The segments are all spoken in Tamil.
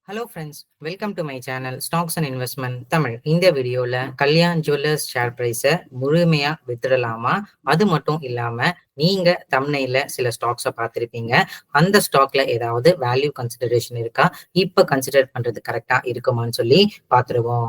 Hello friends, welcome to my channel stocks and investment Tamil. இந்த வீடியோவில் கல்யாண் ஜுவல்லர்ஸ் ஷேர் ப்ரைஸை முழுமையாக வித்துடலாமா? அது மட்டும் இல்லாமல் நீங்கள் தம்ப்நெயில்ல சில ஸ்டாக்ஸை பார்த்துருப்பீங்க. அந்த ஸ்டாக்ல ஏதாவது வேல்யூ கன்சிடரேஷன் இருக்கா? இப்போ கன்சிடர் பண்ணுறது கரெக்டாக இருக்குமான்னு சொல்லி பார்த்துருவோம்.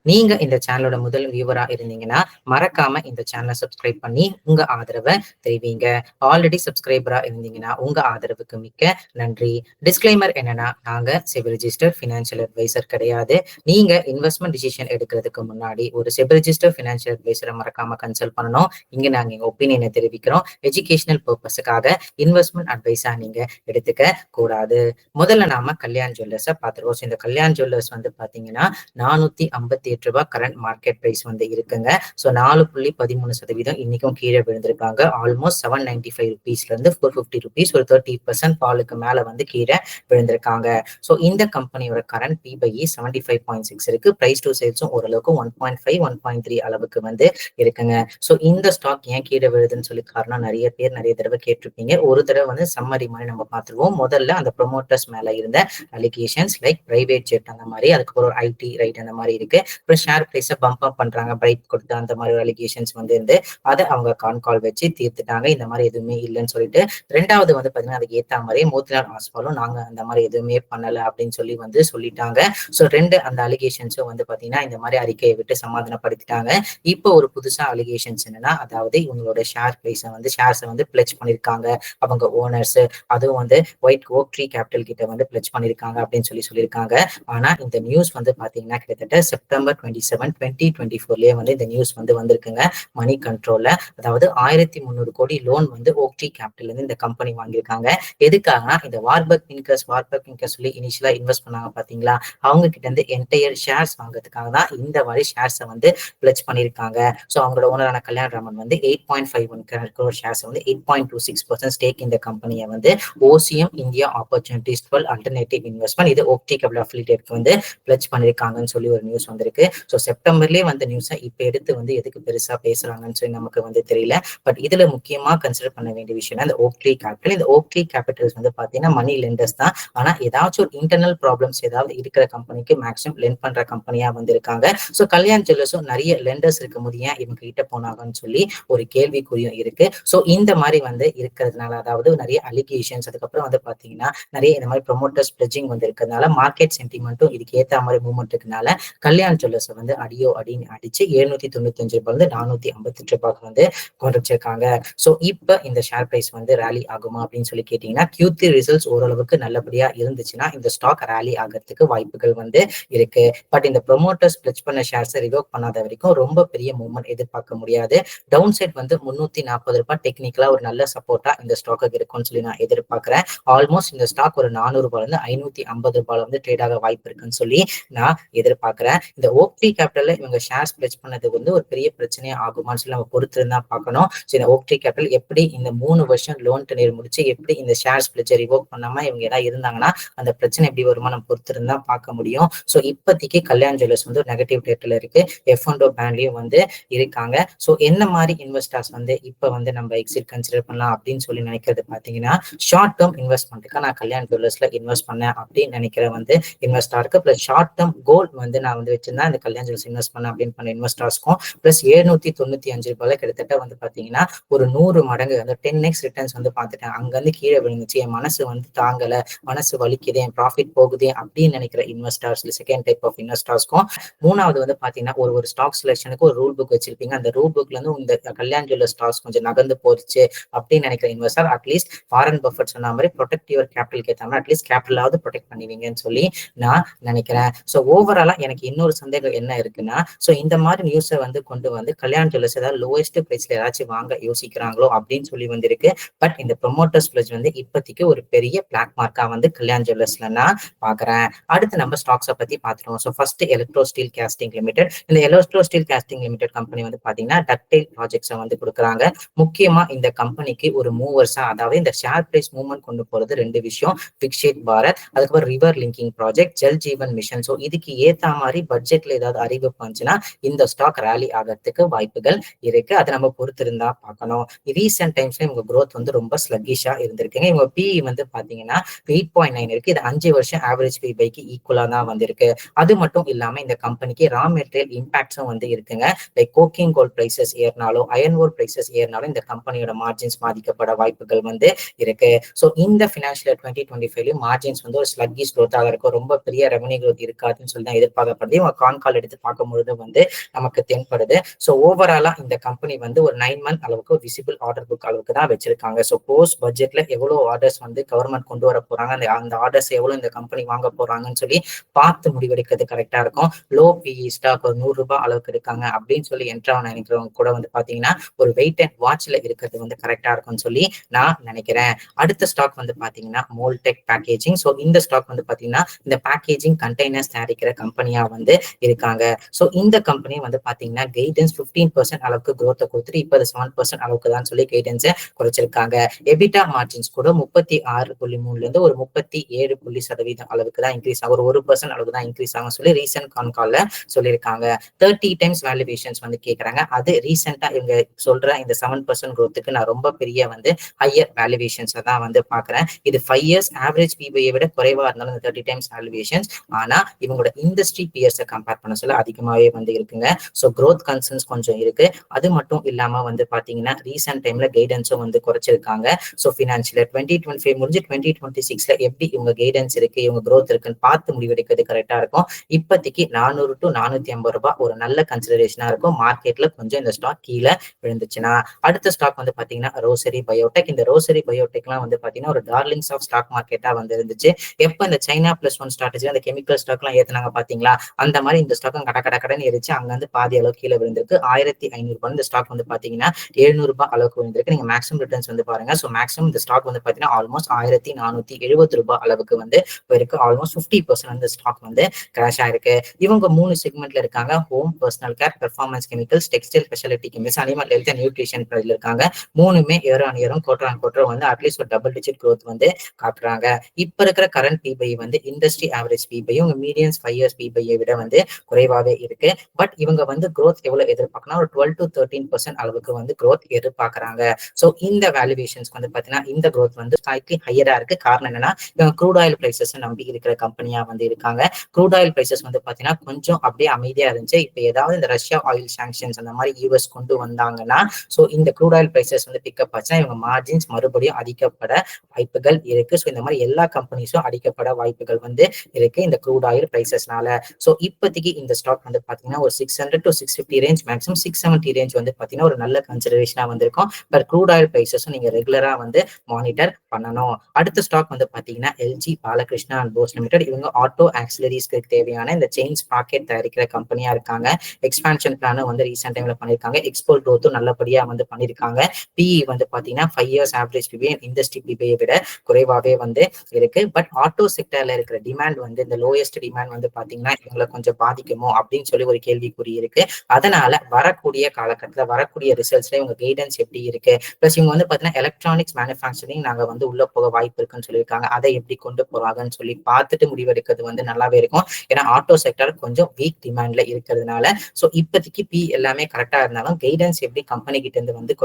நீங்க இந்த சேனலோட முதல் வியூவரா இருந்தீங்கன்னா மறக்காம இந்த சேனலை சப்ஸ்கிரைப் பண்ணி உங்க ஆதரவை தெரிவிங்க. ஆல்ரெடி சப்ஸ்கிரைபரா இருந்தீங்கன்னா உங்க ஆதரவுக்கு மிக்க நன்றி. டிஸ்க்ளைமர் என்னன்னா, நாங்க செபி ரிஜிஸ்டர் ஃபினான்ஷியல் அட்வைசர் கிடையாது. நீங்க இன்வெஸ்ட்மெண்ட் டிசிஷன் எடுக்கிறதுக்கு முன்னாடி ஒரு செபி ரிஜிஸ்டர் ஃபினான்ஷியல் அட்வைசரை மறக்காம கன்சல்ட் பண்ணணும். இங்க நாங்க எங்க ஒப்பீனியனை தெரிவிக்கிறோம். எஜுகேஷனல் பர்பஸுக்காக இன்வெஸ்ட்மெண்ட் அட்வைஸா நீங்க எடுத்துக்க கூடாது. முதல்ல நாம கல்யாண் ஜுவல்லர்ஸை பார்த்துருவோம். இந்த கல்யாண் ஜுவல்லர்ஸ் வந்து பாத்தீங்கன்னா 458 ரூபாய் கரண்ட் மார்க்கெட் பிரைஸ் வந்து இருக்குங்க. ஸோ 4.13% இன்னைக்கும் கீழே விழுந்திருக்காங்க. ஆல்மோஸ்ட் 795 ருபீஸ்ல இருந்து 450 ருபீஸ், ஒரு 30% பாலுக்கு மேல வந்து கீழே விழுந்திருக்காங்க. ஸோ இந்த கம்பெனியோட கரண்ட் PE 75.6 இருக்கு. பிரைஸ் டு சேல்ஸும் ஓரளவுக்கு 1.5 1.3 அளவுக்கு வந்து இருக்குங்க. ஸோ இந்த ஸ்டாக் ஏன் கீழே விழுதுன்னு சொல்லி காரணம் நிறைய பேர் நிறைய தடவை கேட்டிருப்பீங்க. ஒரு தடவை வந்து சம்மரி மாதிரி நம்ம பார்த்துருவோம். முதல்ல அந்த ப்ரொமோட்டர்ஸ் மேல இருந்த அலிகேஷன்ஸ் லைக் பிரைவேட் ஜெட் அந்த மாதிரி, அதுக்கப்புறம் ஐடி ரைட் அந்த மாதிரி இருக்கு. அப்புறம் ஷேர் பிரைஸை பம்ப் அப் பண்றாங்க, பிரைட் கொடுத்து அந்த மாதிரி ஒரு அலிகேஷன்ஸ் வந்து இருந்து அதை அவங்க கால் வச்சு தீர்த்துட்டாங்க. இந்த மாதிரி எதுவுமே இல்லைன்னு சொல்லிட்டு. ரெண்டாவது வந்து பாத்தீங்கன்னா அதுக்கு ஏத்த மாதிரி மோதிலால் ஆஸ்வாலும் நாங்க அந்த மாதிரி எதுவுமே பண்ணல அப்படின்னு சொல்லி வந்து சொல்லிட்டாங்க. ஸோ அந்த அலிகேஷன்ஸும் வந்து பாத்தீங்கன்னா இந்த மாதிரி அறிக்கையை விட்டு சமாதானப்படுத்திட்டாங்க. இப்போ ஒரு புதுசா அலிகேஷன்ஸ் என்னன்னா, அதாவது இவங்களோட ஷேர் பிரைஸை வந்து ஷேர்ஸை வந்து பிளெச் பண்ணிருக்காங்க அவங்க ஓனர்ஸ். அதுவும் வந்து ஒயிட் ஓக் ட்ரீ கேபிட்டல் கிட்ட வந்து பிளெச் பண்ணிருக்காங்க அப்படின்னு சொல்லியிருக்காங்க. ஆனா இந்த நியூஸ் வந்து பாத்தீங்கன்னா கிட்டத்தட்ட செப்டம்பர் 27, 2024 வந்து இந்த நியூஸ் வந்து வந்திருக்குங்க. மணி கண்ட்ரோல்ல, அதாவது 1300 கோடி லோன் வந்து ஓக் ட்ரீ கேபிட்டல் வந்து இந்த கம்பெனி வாங்கியிருக்காங்க. எதுக்காகனா இந்த வார்பர்க் பிங்கர்ஸ் சொல்லி இனிஷியலா இன்வெஸ்ட் பண்ணாங்க பாத்தீங்களா, அவங்க கிட்ட இருந்து என்டையர் ஷேர்ஸ் வாங்குறதுக்காக தான் இந்த மாதிரி ஷேர்ஸை வந்து பிளெச் பண்ணிருக்காங்க. ஸோ அவங்களோட ஓனரான கல்யாண் ராமன் வந்து 8.51 crore ஷேர்ஸ் வந்து 8.26% ஸ்டேக் இந்த கம்பெனியை வந்து ஓசிஎம் இந்தியா ஆப்பர்ச்சுனிட்டிஸ் 12 அல்டர்னேட்டிவ் இன்வெஸ்ட்மெண்ட் இது ஓக் ட்ரீ கேபிட்டல் அஃபிலியேட்க்கு வந்து பிளெச் பண்ணிருக்காங்கன்னு சொல்லி ஒரு நியூஸ் வந்திருக்கு. ஸோ செப்டம்பர்லேயே வந்த நியூஸை இப்போ எடுத்து வந்து எதுக்கு பெருசா பேசுறாங்கன்னு சொல்லி நமக்கு வந்து தெரியல. பட் இதுல முக்கியமா கன்சிடர் பண்ண வேண்டிய விஷயம் இந்த ஓக் ட்ரீ கேபிட்டல். இந்த ஓக் ட்ரீ கேபிட்டல்ஸ் வந்து பாத்தீங்கன்னா மணி லெண்டர்ஸ் தான். ஆனா ஏதாச்சும் ஒரு இன்டர்னல் ப்ராப்ளம்ஸ் ஏதாவது இருக்கிற கம்பெனிக்கு மேக்ஸிமம் லெண்ட் பண்ற கம்பெனியா வந்து இருக்காங்க. ஸோ கல்யாண் ஜுவல்லர்ஸும் நிறைய லெண்டர்ஸ் இருக்கும் போது ஏன் இவங்க கிட்ட போனாங்கன்னு சொல்லி ஒரு கேள்விக்குறியும் இருக்கு. ஸோ இந்த மாதிரி வந்து இருக்கிறதுனால, அதாவது நிறைய அலிகேஷன்ஸ், அதுக்கப்புறம் வந்து பாத்தீங்கன்னா நிறைய இந்த மாதிரி ப்ரொமோட்டர்ஸ் பிளெட்ஜிங் வந்து இருக்கிறதுனால மார்க்கெட் சென்டிமெண்ட்டும் இதுக்கு ஏத்த மாதிரி மூவ்மெண்ட் இருக்கனால கல்யாண் ஜுவல்லர்ஸ் வந்து அடின்னு அடிச்சு 795 ரூபாய் வந்து 458 ரூபாய்க்கு வந்து கொண்டு வச்சிருக்காங்க. ஸோ இப்ப இந்த ஷேர் பிரைஸ் வந்து ரேலி ஆகுமா அப்படின்னு சொல்லி கேட்டீங்கன்னா, Q3 ரிசல்ட்ஸ் ஓரளவுக்கு நல்லபடியா இருந்துச்சுன்னா இந்த ஸ்டாக் ரேலி ஆகிறதுக்கு வாய்ப்புகள் வந்து இருக்கு. பட் இந்த ப்ரொமோட்டர்ஸ் பிளெச் பண்ண ஷேர்ஸை ரிவோக் பண்ணாத வரைக்கும் ரொம்ப பெரிய மூவ்மெண்ட் எதிர்பார்க்க முடியாது. டவுன் சைட் வந்து 340 ரூபாய் டெக்னிக்கலா ஒரு நல்ல சப்போர்ட்டா இந்த ஸ்டாக்கு இருக்கும்னு சொல்லி நான் எதிர்பார்க்கிறேன். ஆல்மோஸ்ட் இந்த ஸ்டாக் ஒரு 400 ரூபாயில இருந்து 550 ரூபாயில வந்து ட்ரேட் ஆக வாய்ப்பு இருக்குன்னு சொல்லி நான் எதிர்பார்க்கிறேன். இந்த ஓக் ட்ரீ கேபிட்டல்ல இவங்க ஷேர்ஸ் பிளெச் பண்ணது வந்து ஒரு பெரிய பிரச்சனையா ஆகுமான்னு சொல்லி நம்ம பொறுத்து தான் பார்க்கணும். இந்த ஓக் ட்ரீ கேபிட்டல் எப்படி இந்த 3 வருஷம் லோன் டெனியர் முடிச்சு எப்படி இந்த ஷேர்ஸ் பிளெச்சை ரிவோக் பண்ணாம இவங்க ஏதாவது இருந்தாங்கன்னா அந்த பிரச்சனை எப்படி வருமா நம்ம பொறுத்து தான் பார்க்க முடியும். ஸோ இப்போதைக்கு கல்யாண் ஜுவல்லர்ஸ் வந்து ஒரு நெகட்டிவ் ரேட்ல இருக்கு. F&O பேன்லயும் வந்து இருக்காங்க. ஸோ என்ன மாதிரி இன்வெஸ்டர்ஸ் வந்து இப்ப வந்து நம்ம எக்ஸிட் கன்சிடர் பண்ணலாம் அப்படின்னு சொல்லி நினைக்கிறது பாத்தீங்கன்னா, ஷார்ட் டேர்ம் இன்வெஸ்ட்மெண்ட்டுக்கு நான் கல்யாண் ஜுவல்லர்ஸ்ல இன்வெஸ்ட் பண்ணேன் அப்படின்னு நினைக்கிற வந்து இன்வெஸ்டருக்கு, பிளஸ் ஷார்ட் டேர்ம் கோல்ட் வந்து நான் வந்து வச்சிருந்தேன் இந்த கல்யாண் ஜுவல்லர்ஸ் இன்வெஸ்ட் பண்ண அப்படின்னு பண்ண இன்வெஸ்டர்ஸ்க்கும் பிளஸ் 795 ரூபாயில கிட்டத்தட்ட வந்து பாத்தீங்கன்னா ஒரு 100 மடங்கு அந்த 10x ரிட்டர்ன்ஸ் வந்து பார்த்துட்டேன். அங்க இருந்து கீழே விழுந்துச்சு, என் மனசு வந்து தாங்கல, மனசு வலிக்குது, என் ப்ராஃபிட் போகுது அப்படின்னு நினைக்கிற இன்வெஸ்டர்ஸ் செகண்ட் டைப் ஆஃப் இன்வெஸ்டர்ஸ்க்கும். மூணாவது வந்து பாத்தீங்கன்னா ஒரு ஸ்டாக் செலெக்ஷனுக்கு ஒரு ரூல் புக் வச்சிருப்பீங்க. அந்த ரூல் புக்ல இருந்து இந்த கல்யாண் ஜுவல்லர்ஸ் ஸ்டாக்ஸ் கொஞ்சம் நகர்ந்து போச்சு அப்படின்னு நினைக்கிற இன்வெஸ்டர் அட்லீஸ்ட் வாரன் பஃபெட் சொன்ன மாதிரி ப்ரொடெக்ட் யுவர் கேபிட்டல் கேட்டாங்க, அட்லீஸ்ட் கேபிட்டலாவது ப்ரொடெக்ட் பண்ணுவீங்கன்னு சொல்லி நான் நினைக்கிறேன். ஸோ ஓவராலா எனக்கு இன்னொரு சந்தேகம் என்ன இருக்குன்னா, ஸோ இந்த மாதிரி நியூஸை வந்து கொண்டு வந்து கல்யாண் ஜுவல்லர்ஸ் ஏதாவது லோவஸ்ட் பிரைஸ்ல ஏதாச்சும் வாங்க யோசிக்கிறாங்களோ அப்படின்னு சொல்லி வந்திருக்கு. பட் இந்த ப்ரொமோட்டர்ஸ் பிளஸ் வந்து இப்போதைக்கு ஒரு பெரிய பிளாக் மார்க்கா வந்து கல்யாண் ஜுவல்லர்ஸ்ல நான் பாக்குறேன். அடுத்து நம்ம ஸ்டாக்ஸை பத்தி பார்த்துருவோம். So first electro steel casting limited. இந்த electro steel casting limited company வந்து பாத்தீங்கன்னா டக்டைல் ப்ராஜெக்ட்ஸை வந்து கொடுக்குறாங்க. முக்கியமா இந்த கம்பெனிக்கு ஒரு மூவர்ஸா, அதாவது இந்த ஷேர் பிரைஸ் மூவ்மெண்ட் கொண்டு போறது ரெண்டு விஷயம், விக்ஷித் பாரத், அதுக்கப்புறம் river linking project, Jal Jeevan mission. So இதுக்கு ஏத்த மாதிரி பட்ஜெட் பட்ஜெட்ல ஏதாவது அறிவிப்பு வந்துச்சுன்னா இந்த ஸ்டாக் ரேலி ஆகிறதுக்கு வாய்ப்புகள் இருக்கு. அதை நம்ம பொறுத்திருந்தா பார்க்கணும். ரீசெண்ட் டைம்ஸ்ல இவங்க growth வந்து ரொம்ப ஸ்லக்கிஷா இருந்திருக்குங்க. இவங்க PE வந்து பாத்தீங்கன்னா 8.9 இருக்கு. இது 5 வருஷம் ஆவரேஜ் PBக்கு ஈக்குவலா தான் வந்திருக்கு. அது மட்டும் இல்லாம இந்த கம்பெனிக்கு ரா மெட்டீரியல் இம்பாக்ட்ஸும் வந்து இருக்குங்க. லைக் கோக்கிங் கோல்ட் பிரைசஸ் ஏறினாலும் அயன் ஓர் பிரைசஸ் ஏறினாலும் இந்த கம்பெனியோட மார்ஜின்ஸ் பாதிக்கப்பட வாய்ப்புகள் வந்து இருக்கு. ஸோ இந்த ஃபினான்ஷியல் 2025 மார்ஜின்ஸ் வந்து ஒரு ஸ்லக்கிஷ் growth-ஆக இருக்கும். ரொம்ப பெரிய ரெவன்யூ growth இருக்காதுன்னு சொல்லி தான் எதிர்பார்க்கப்படுது. இவங்க கால் எடுத்து பார்க்கும்பொழுது வந்து நமக்கு தென்படுது. ஸோ ஓவராலா இந்த கம்பெனி வந்து ஒரு 9 மந்த் அளவுக்கு விசிபிள் ஆர்டர் புக் அளவுக்கு தான் வச்சிருக்காங்க. ஸோ போஸ்ட் பட்ஜெட்ல எவ்வளவு ஆர்டர்ஸ் வந்து கவர்மெண்ட் கொண்டு வர போறாங்க, அந்த ஆர்டர்ஸ் எவ்வளவு இந்த கம்பெனி வாங்க போறாங்கன்னு சொல்லி பார்த்து முடிவெடுக்கிறது கரெக்டா இருக்கும். லோ PE ஸ்டாக் ஒரு ₹100 அளவுக்கு இருக்காங்க அப்படின்னு சொல்லி என்ட்ரா நினைக்கிறவங்க கூட வந்து பாத்தீங்கன்னா ஒரு வெயிட் அண்ட் வாட்ச்ல இருக்கிறது வந்து கரெக்டா இருக்கும்னு சொல்லி நான் நினைக்கிறேன். அடுத்த ஸ்டாக் வந்து பாத்தீங்கன்னா மோல்டெக் பேக்கேஜிங். ஸோ இந்த ஸ்டாக் வந்து பாத்தீங்கன்னா இந்த பேக்கேஜிங் கண்டெய்னர்ஸ் தயாரிக்கிற கம்பெனியா வந்து இருக்காங்க. ஸோ இந்த கம்பெனி வந்து பாத்தீங்கன்னா கைடன்ஸ் 15% அளவுக்கு growth கொடுத்துட்டு இப்ப 7% அளவுக்கு தான் சொல்லி கைடன்ஸை குறைச்சிருக்காங்க. எபிட்டா மார்ஜின்ஸ் கூட 36.3ல இருந்து ஒரு 37% அளவுக்கு தான் இன்க்ரீஸ் ஆகும். ஒரு 1% அளவுக்கு தான் இன்க்ரீஸ் ஆகும் சொல்லி ரீசெண்ட் கான்கால்ல சொல்லியிருக்காங்க. 30 டைம்ஸ் வேல்யூவேஷன்ஸ் வந்து கேட்கறாங்க. அது ரீசெண்டா இவங்க சொல்ற இந்த 7% growthக்கு நான் ரொம்ப பெரிய வந்து ஹையர் வேல்யூவேஷன்ஸ் தான் வந்து பாக்குறேன். இது 5 இயர்ஸ் ஆவரேஜ் PBயை விட குறைவா இருந்தாலும் இந்த 30 டைம்ஸ் வேல்யூவேஷன்ஸ், ஆனா இவங்களோட இண்டஸ்ட்ரி பியர்ஸை கம்பேர் பண்ண சொல்ல அதிகமாவே வந்து இருக்குங்க. ஸோ growth concerns கொஞ்சம் இருக்கு. அது மட்டும் இல்லாம வந்து பாத்தீங்கன்னா ரீசெண்ட் டைம்ல கைடன்ஸும் வந்து குறைச்சிருக்காங்க. ஸோ ஃபினான்ஷியல் 2025 முடிஞ்சு 2026ல எப்படி இவங்க கைடன்ஸ் இருக்கு, இவங்க growth இருக்குன்னு பார்த்து முடிவெடுக்கிறது கரெக்டா இருக்கும். இப்போதைக்கு $400 to $450 ஒரு நல்ல கன்சிடரேஷனா இருக்கும். மார்க்கெட்ல கொஞ்சம் இந்த ஸ்டாக் கீழே விழுந்துச்சுன்னா. அடுத்த ஸ்டாக் வந்து பாத்தீங்கன்னா ரோசரி பயோடெக். இந்த ரோசரி பயோடெக்லாம் வந்து பாத்தீங்கன்னா ஒரு டார்லிங்ஸ் ஆஃப் ஸ்டாக் மார்க்கெட்டா வந்து இருந்துச்சு. எப்ப இந்த சைனா +1 ஸ்ட்ராட்டஜி அந்த கெமிக்கல் ஸ்டாக்லாம் ஏத்துனாங்க பாத்தீங்களா, அந்த மாதிரி இந்த ஸ்டாக்கும் கடன்னு ஏறிச்சு. அங்க வந்து பாதி அளவு கீழே விழுந்திருக்கு. $1500 இந்த ஸ்டாக் வந்து பாத்தீங்கன்னா ₹700 அளவுக்கு விழுந்திருக்கு. நீங்க மேக்ஸிமம் ரிட்டர்ன்ஸ் வந்து பாருங்க. ஸோ மேக்ஸிமம் இந்த ஸ்டாக் வந்து பாத்தீங்கன்னா ஆல்மோஸ்ட் ₹1470 அளவுக்கு வந்து இருக்கு. ஆல்மோஸ்ட் 50% இந்த ஸ்டாக் வந்து கிராஷ் ஆயிருக்கு. இவங்க 3 செக்மெண்ட்ல இருக்காங்க. Home, personal care, performance chemicals, textile speciality chemicals, animal health and nutrition இருக்காங்க. மூணுமே இயர் ஆன் இயரும் குவார்டர் வந்து அட்லீஸ்ட் ஒரு டபுள் டிஜிட் growth வந்து காட்டுறாங்க. இப்ப இருக்கிற கரண்ட் PBI வந்து இண்டஸ்ட்ரி ஆவரேஜ் PBI உங்க மீடியன்ஸ் 5 இயர்ஸ் PBI விட வந்து குறைவாவே இருக்கு. பட் இவங்க வந்து growth எவ்வளவு எதிர்பார்க்கணும், ஒரு 12 to 13% அளவுக்கு வந்து growth எதிர்பார்க்கறாங்க. ஸோ இந்த வேல்யூவேஷன்ஸ்க்கு வந்து பாத்தீங்கன்னா இந்த growth வந்து ஸ்லைட்லி ஹையரா இருக்கு. காரணம் என்னன்னா இவங்க க்ரூட் ஆயில் பிரைசஸ் நம்பி இருக்கிற கம்பெனியா வந்து இருக்காங்க. க்ரூட் ஆயில் பிரைசஸ் வந்து பாத்தீங்கன்னா கொஞ்சம் அப்படியே அமைதியா இருந்துச்சு. இப்ப ஏதாவது இந்த ரஷ்யா ஆயில் சாங்ஷன்ஸ் அந்த மாதிரி US கொண்டு வந்தாங்கன்னா ஸோ இந்த க்ரூட் ஆயில் பிரைசஸ் வந்து பிக்கப் ஆச்சுன்னா இவங்க மார்ஜின்ஸ் மறுபடியும் அடிக்கப்பட வாய்ப்புகள் இருக்கு. ஸோ இந்த மாதிரி எல்லா கம்பெனிஸும் அடிக்கப்பட வாய்ப்புகள் வந்து இருக்கு இந்த க்ரூட் ஆயில் பிரைசஸ்னால. ஸோ இப்போதைக்கு இந்த ஸ்டாக் வந்து பாத்தீங்கன்னா ஒரு 600 to 650 ரேஞ்ச், மேக்ஸிமம் 670 ரேஞ்ச் வந்து பாத்தீங்கன்னா ஒரு நல்ல கன்சிடரேஷனா வந்திருக்கும். பட் க்ரூட் ஆயில் பிரைசஸும் நீங்க ரெகுலரா வந்து மானிட்டர் பண்ணணும். அடுத்த ஸ்டாக் வந்து பாத்தீங்கன்னா LG Balakrishna and Bros Limited. இவங்க ஆட்டோ ஆக்சிலரிஸ்க்கு தேவையான இந்த செயின் ஸ்பாக்கெட் தயாரிக்கிற கம்பெனியா இருக்காங்க. எக்ஸ்பான்ஷன் பிளானும் வந்து ரீசெண்ட் டைம்ல பண்ணிருக்காங்க. எக்ஸ்போர்ட் growth நல்லபடியா வந்து பண்ணிருக்காங்க. PE வந்து பாத்தீங்கன்னா 5 years average PBI industry PBI விட குறைவாவே வந்து இருக்கு. பட் ஆட்டோ செக்டர்ல இருக்கிற டிமாண்ட் வந்து இந்த லோயஸ்ட் டிமாண்ட் வந்து பாத்தீங்கன்னா இவங்களை கொஞ்சம் பாதிக்குமோ அப்படின்னு சொல்லி ஒரு கேள்விக்குறி இருக்கு. அதனால வரக்கூடிய காலகட்டத்துல வரக்கூடிய ரிசல்ட்ஸ்ல இவங்க கைடன்ஸ் எப்படி இருக்கு, பிளஸ் இவங்க வந்து பாத்தீங்கன்னா எலக்ட்ரானிக்ஸ் மேனுஃபேக்சரிங் நாங்க வந்து உள்ள போக வாய்ப்பு இருக்குன்னு சொல்லியிருக்காங்க. அதை எப்படி கொண்டு போறாங்கன்னு சொல்லி பார்த்துட்டு முடிவெடுக்கிறது வந்து நல்லாவே இருக்கும். ஏன்னா ஆட்டோ செக்டர் கொஞ்சம் வீக் டிமாண்ட்ல இருக்கிறதுனால. ஸோ இப்போதைக்கு பி எல்லாமே கரெக்டா இருந்தாலும் கைடன்ஸ் எப்படி கம்பெனி கிட்ட இருந்து வந்து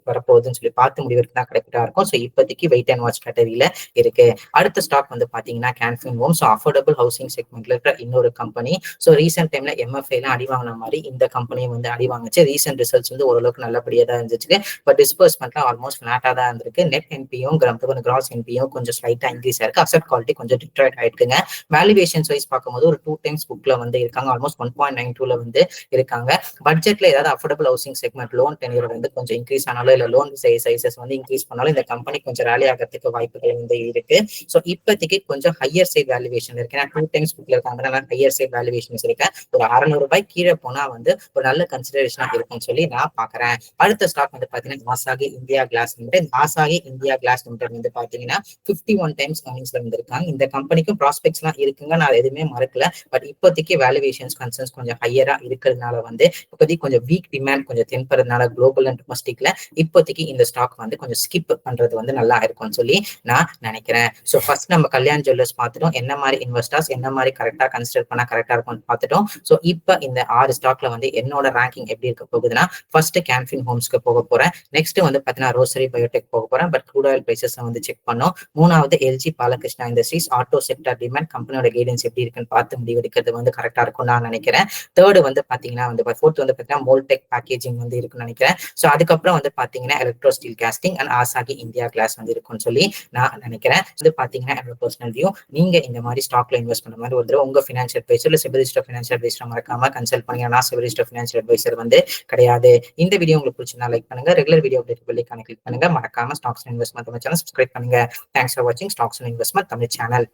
வரப்போகுதுன்னு சொல்லி பார்த்து முடிவெடுக்க தான் கரெக்டா இருக்கும். ஸோ இப்போதைக்கு வெயிட் அண்ட் வாட்ச் கேட்டகரியில இருக்கு. அடுத்த ஸ்டாக் வந்து பாத்தீங்கன்னா Canfin home. So affordable housing செக்மெண்ட்ல இருக்கிற இன்னொரு கம்பெனி. ஸோ ரீசெண்ட் டைம்ல MFI எல்லாம் அடி வாங்கின மாதிரி இந்த கம்பெனியும் வந்து அடி வாங்குச்சு. ரீசெண்ட் ரிசல்ட்ஸ் வந்து ஓரளவுக்கு நல்லபடியா தான் இருந்துச்சு. பட் டிஸ்பர்ஸ்மெண்ட்லாம் ஆல்மோஸ்ட் ஃபிளாட்டா தான் இருந்திருக்கு. நெட் NPயும் கிராஸ் NPயும் கொஞ்சம் ஸ்லைட்டா இன்க்ரீஸ் ஆயிருக்கு. அசெட் குவாலிட்டி கொஞ்சம் டிட்ராய்ட் ஆயிருக்குங்க. வேல்யூவேஷன்ஸ் வைஸ் பார்க்கும்போது ஒரு 2 டைம்ஸ் புக்ல வந்து இருக்காங்க. ஆல்மோஸ்ட் 1.92ல வந்து இருக்காங்க. பட்ஜெட்ல ஏதாவது affordable housing segment loan tenure வந்து கொஞ்சம் இன்க்ரீஸ் ஆனாலும் இல்ல லோன் சைசஸ் வந்து இன்க்ரீஸ் பண்ணாலும் இந்த கம்பெனி கொஞ்சம் ரேலி ஆகிறதுக்கு வாய்ப்புகள் வந்து இருக்கு. ஸோ இப்போதைக்கு கொஞ்சம் ஹையர் சைட் வேல்யூவேஷன் இருக்கு. ஏன்னா 2 டைம்ஸ் புக்ல இருக்காங்க, ஹையர் சைட் வேல்யூவேஷன்ஸ் இருக்கு. ஒரு ₹600 கீழே போனா வந்து ஒரு நல்ல கன்சிடரேஷனா இருக்கும்னு சொல்லி நான் பாக்குறேன். அடுத்த ஸ்டாக் வந்து பாத்தீங்கன்னா Asahi India glass limited. Asahi India glass limited வந்து பாத்தீங்கன்னா 51 டைம்ஸ் earningsல வந்திருக்காங்க. இந்த கம்பெனிக்கும் ப்ராஸ்பெக்ட்ஸ் எல்லாம் இருக்குங்க, நான் எதுவுமே மறக்கல. பட் இப்போதைக்கு வேல்யூவேஷன்ஸ் கன்சர்ன்ஸ் கொஞ்சம் ஹையரா இருக்கிறதுனால வந்து இப்போதைக்கு கொஞ்சம் வீக் டிமாண்ட் கொஞ்சம் தென்படுறதுனால குளோபல் அண்ட் டொமஸ்டிக்ல இப்போதைக்கு இந்த ஸ்டாக் வந்து கொஞ்சம் ஸ்கிப் பண்றது வந்து நல்லா இருக்கும்னு சொல்லி நான் நினைக்கிறேன். ஸோ ஃபர்ஸ்ட் நம்ம கல்யாண் ஜுவல்லர்ஸ் பார்த்துட்டோம். என்ன மாதிரி இன்வெஸ்டர்ஸ் என்ன மாதிரி கரெக்டா கன்சிடர் பண்ணா கரெக்டா இருக்கும்னு பார்த்துட்டோம். ஸோ இப்போ இந்த 6 ஸ்டாக்ல வந்து என்னோட ரேங்கிங் எப்படி இருக்க போகுதுன்னா, ஃபர்ஸ்ட் கேன்ஃபின் ஹோம்ஸ்க்கு போக போறேன். நெக்ஸ்ட் வந்து பார்த்தீங்கன்னா ரோசரி பயோடெக் போக போறேன். பட் க்ரூட் ஆயில் பிரைசஸ் வந்து செக் பண்ணோம். 3வது LG Balakrishna industries auto sector demand கம்பெனியோட கைடன்ஸ் எப்படி இருக்குன்னு பார்த்து முடிவெடுக்கிறது வந்து கரெக்டா இருக்கும் நான் நினைக்கிறேன். தேர்டு வந்து பாத்தீங்கன்னா வந்து ஃபோர்த் வந்து பாத்தீங்கன்னா மோல்டெக் பேக்கேஜிங் வந்து இருக்குன்னு நினைக்கிறேன். ஸோ அதுக்கப்புறம் வந்து பாத்தீங்கன்னா electro steel casting and Asahi India glass வந்து இருக்கும்னு சொல்லி நான் நினைக்கிறேன். இது பாத்தீங்கன்னா என்னோட பர்சனல் வியூ. நீங்க இந்த மாதிரி ஸ்டாக்ல இன்வெஸ்ட் பண்ண மாதிரி ஒரு தடவை உங்க ஃபினான்ஷியல் அட்வைசர் இல்ல செபிலிஸ்டர் ஃபினான்ஷியல் அட்வைசர் மறக்காம கன்சல்ட் பண்ணுங்க. நான் செபிலிஸ்டர் ஃபினான்ஷியல் அட்வைசர் வந்து கிடையாது. இந்த வீடியோ உங்களுக்கு பிடிச்சிருந்தா லைக் பண்ணுங்க. ரெகுலர் வீடியோ அப்டேட் பெல்லைக்கான கிளிக் பண்ணுங்க. மறக்காம stocks investment Tamil channel subscribe பண்ணுங்க. தேங்க்ஸ் ஃபார் வாட்சிங் ஸ்டாக்ஸ் இன்வெஸ்ட்மெண்ட் தமிழ் சேனல்.